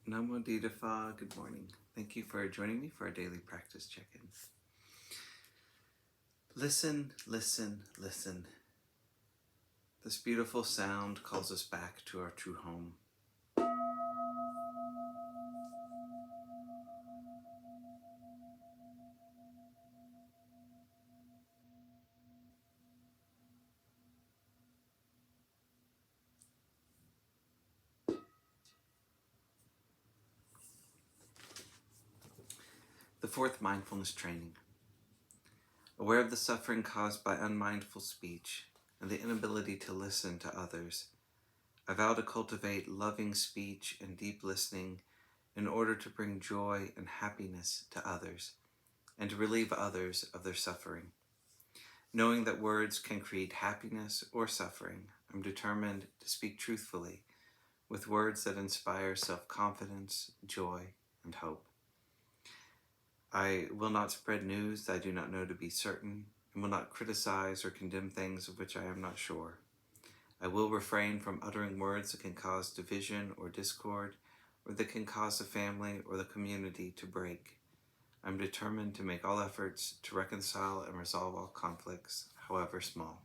Namo Phat, good morning. Thank you for joining me for our daily practice check-in. Listen, listen, listen. This beautiful sound calls us back to our true home. The fourth mindfulness training. Aware of the suffering caused by unmindful speech and the inability to listen to others, I vow to cultivate loving speech and deep listening in order to bring joy and happiness to others and to relieve others of their suffering. Knowing that words can create happiness or suffering, I'm determined to speak truthfully with words that inspire self-confidence, joy, and hope. I will not spread news that I do not know to be certain, and will not criticize or condemn things of which I am not sure. I will refrain from uttering words that can cause division or discord, or that can cause the family or the community to break. I'm determined to make all efforts to reconcile and resolve all conflicts, however small.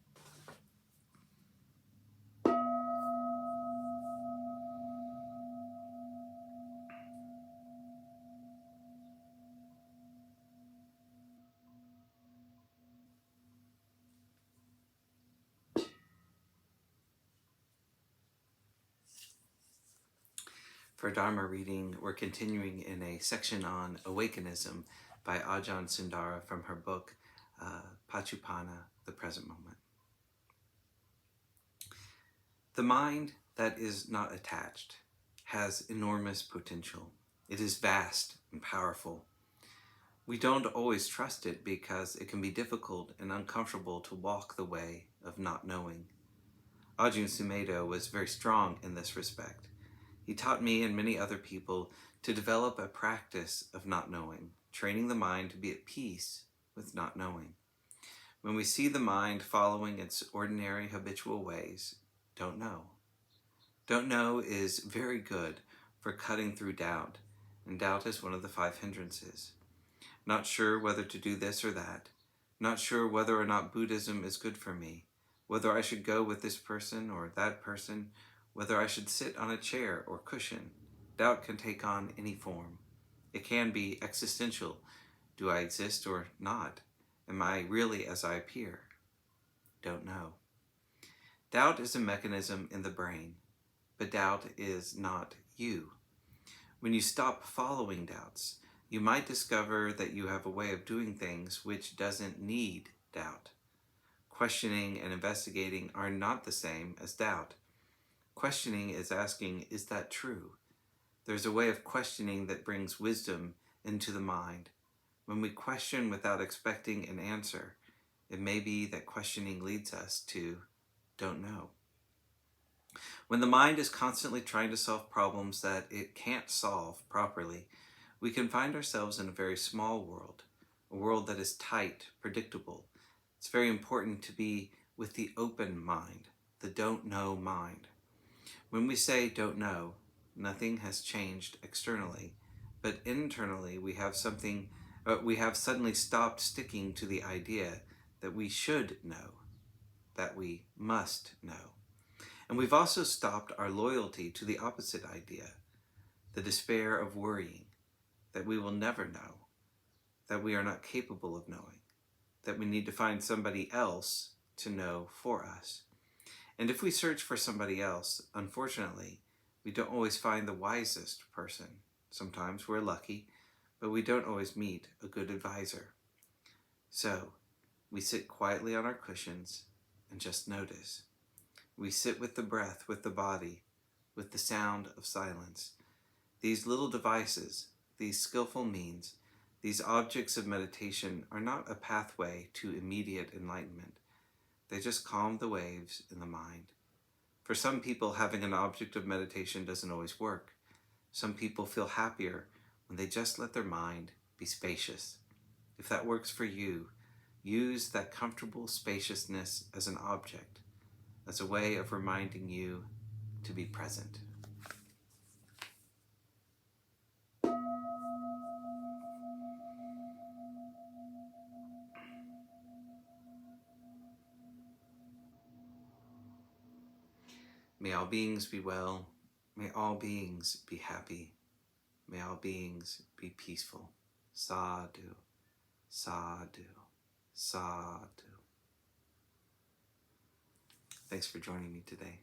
For Dharma reading, we're continuing in a section on awakenism by Ajahn Sundara from her book, Paccuppanna, The Present Moment. The mind that is not attached has enormous potential. It is vast and powerful. We don't always trust it because it can be difficult and uncomfortable to walk the way of not knowing. Ajahn Sundara was very strong in this respect. He taught me and many other people to develop a practice of not knowing, training the mind to be at peace with not knowing. When we see the mind following its ordinary habitual ways, don't know. Don't know is very good for cutting through doubt, and doubt is one of the 5 hindrances. Not sure whether to do this or that, not sure whether or not Buddhism is good for me, whether I should go with this person or that person, whether I should sit on a chair or cushion. Doubt can take on any form. It can be existential. Do I exist or not? Am I really as I appear? Don't know. Doubt is a mechanism in the brain, but doubt is not you. When you stop following doubts, you might discover that you have a way of doing things which doesn't need doubt. Questioning and investigating are not the same as doubt. Questioning is asking, is that true? There's a way of questioning that brings wisdom into the mind. When we question without expecting an answer, it may be that questioning leads us to don't know. When the mind is constantly trying to solve problems that it can't solve properly, we can find ourselves in a very small world, a world that is tight, predictable. It's very important to be with the open mind, the don't know mind. When we say don't know, nothing has changed externally, but internally we have suddenly stopped sticking to the idea that we should know, that we must know. And we've also stopped our loyalty to the opposite idea, the despair of worrying, that we will never know, that we are not capable of knowing, that we need to find somebody else to know for us. And if we search for somebody else, unfortunately, we don't always find the wisest person. Sometimes we're lucky, but we don't always meet a good advisor. So, we sit quietly on our cushions and just notice. We sit with the breath, with the body, with the sound of silence. These little devices, these skillful means, these objects of meditation are not a pathway to immediate enlightenment. They just calm the waves in the mind. For some people, having an object of meditation doesn't always work. Some people feel happier when they just let their mind be spacious. If that works for you, use that comfortable spaciousness as an object, as a way of reminding you to be present. May all beings be well. May all beings be happy. May all beings be peaceful. Sadhu, sadhu, sadhu. Thanks for joining me today.